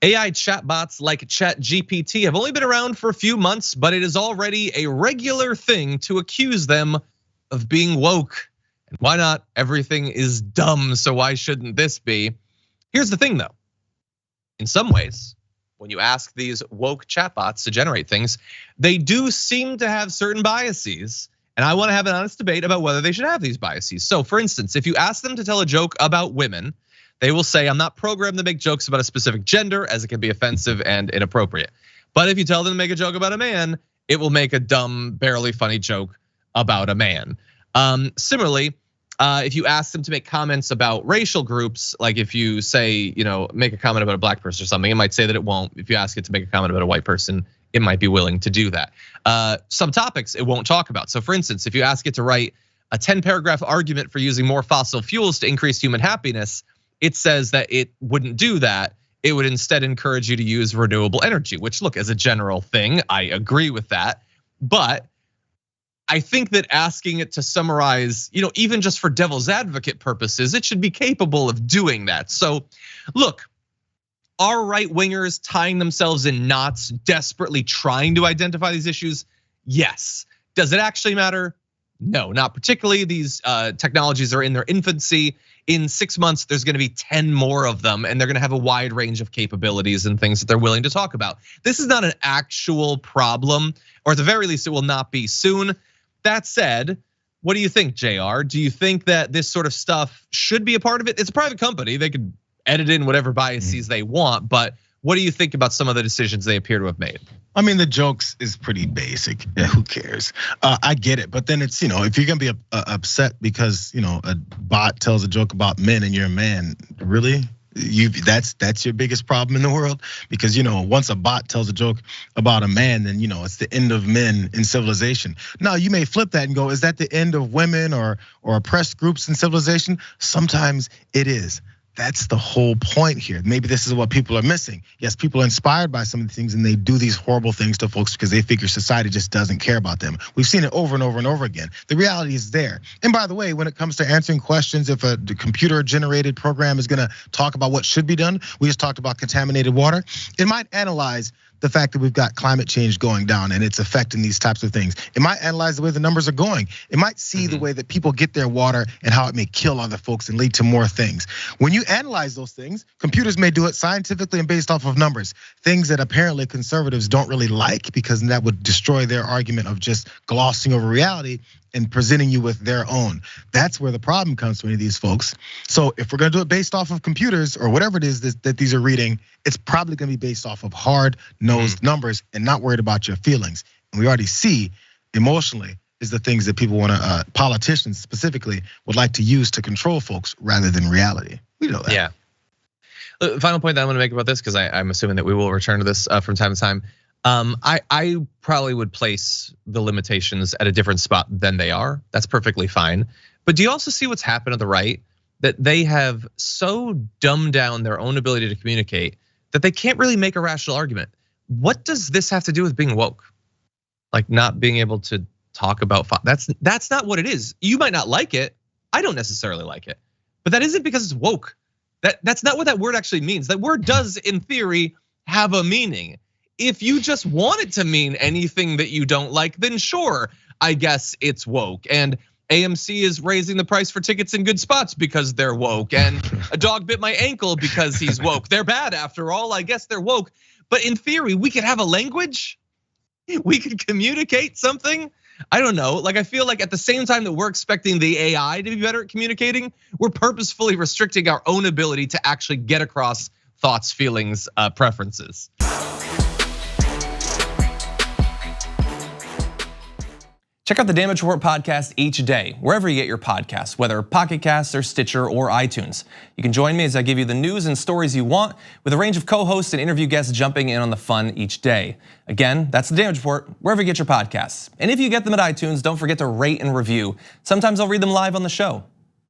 AI chatbots like ChatGPT have only been around for a few months, but it is already a regular thing to accuse them of being woke. And why not? Everything is dumb, so why shouldn't this be? Here's the thing though. In some ways, when you ask these woke chatbots to generate things, they do seem to have certain biases. And I want to have an honest debate about whether they should have these biases. So for instance, if you ask them to tell a joke about women, they will say, I'm not programmed to make jokes about a specific gender as it can be offensive and inappropriate. But if you tell them to make a joke about a man, it will make a dumb, barely funny joke about a man. Similarly, if you ask them to make comments about racial groups, like if you say, make a comment about a black person or something, it might say that it won't. If you ask it to make a comment about a white person, it might be willing to do that. Some topics it won't talk about. So for instance, if you ask it to write a 10-paragraph argument for using more fossil fuels to increase human happiness, it says that it wouldn't do that. It would instead encourage you to use renewable energy, which look, as a general thing, I agree with that. But I think that asking it to summarize, even just for devil's advocate purposes, it should be capable of doing that. So look, are right wingers tying themselves in knots, desperately trying to identify these issues? Yes. Does it actually matter? No, not particularly. These technologies are in their infancy. In 6 months, there's gonna be 10 more of them, and they're gonna have a wide range of capabilities and things that they're willing to talk about. This is not an actual problem, or at the very least, it will not be soon. That said, what do you think, JR? Do you think that this sort of stuff should be a part of it? It's a private company. They could edit in whatever biases they want, but what do you think about some of the decisions they appear to have made? I mean, the jokes is pretty basic. Yeah, who cares? I get it, but then it's if you're gonna be upset because a bot tells a joke about men and you're a man, really? That's your biggest problem in the world, because once a bot tells a joke about a man, then it's the end of men in civilization. Now you may flip that and go, is that the end of women or oppressed groups in civilization? Sometimes it is. That's the whole point here. Maybe this is what people are missing. Yes, people are inspired by some of the things and they do these horrible things to folks because they figure society just doesn't care about them. We've seen it over and over and over again. The reality is there. And by the way, when it comes to answering questions, if a computer generated program is gonna talk about what should be done, we just talked about contaminated water. It might analyze the fact that we've got climate change going down and it's affecting these types of things. It might analyze the way the numbers are going. It might see the way that people get their water and how it may kill other folks and lead to more things. When you analyze those things, computers may do it scientifically and based off of numbers. Things that apparently conservatives don't really like, because that would destroy their argument of just glossing over reality and presenting you with their own. That's where the problem comes for any of these folks. So if we're gonna do it based off of computers or whatever it is that these are reading, it's probably gonna be based off of hard-nosed numbers and not worried about your feelings. And we already see emotionally is the things that people wanna, politicians specifically, would like to use to control folks rather than reality. We know that. Yeah. The final point that I'm gonna make about this, because I'm assuming that we will return to this from time to time. I probably would place the limitations at a different spot than they are. That's perfectly fine. But do you also see what's happened to the right? That they have so dumbed down their own ability to communicate that they can't really make a rational argument. What does this have to do with being woke? Like not being able to talk about, that's not what it is. You might not like it. I don't necessarily like it, but that isn't because it's woke. That's not what that word actually means. That word does, in theory, have a meaning. If you just want it to mean anything that you don't like, then sure, I guess it's woke. And AMC is raising the price for tickets in good spots because they're woke. And a dog bit my ankle because he's woke. They're bad after all, I guess they're woke. But in theory, we could have a language. We could communicate something. I don't know, like I feel like at the same time that we're expecting the AI to be better at communicating, we're purposefully restricting our own ability to actually get across thoughts, feelings, preferences. Check out the Damage Report podcast each day, wherever you get your podcasts, whether Pocket Casts or Stitcher or iTunes. You can join me as I give you the news and stories you want, with a range of co-hosts and interview guests jumping in on the fun each day. Again, that's the Damage Report, wherever you get your podcasts. And if you get them at iTunes, don't forget to rate and review. Sometimes I'll read them live on the show.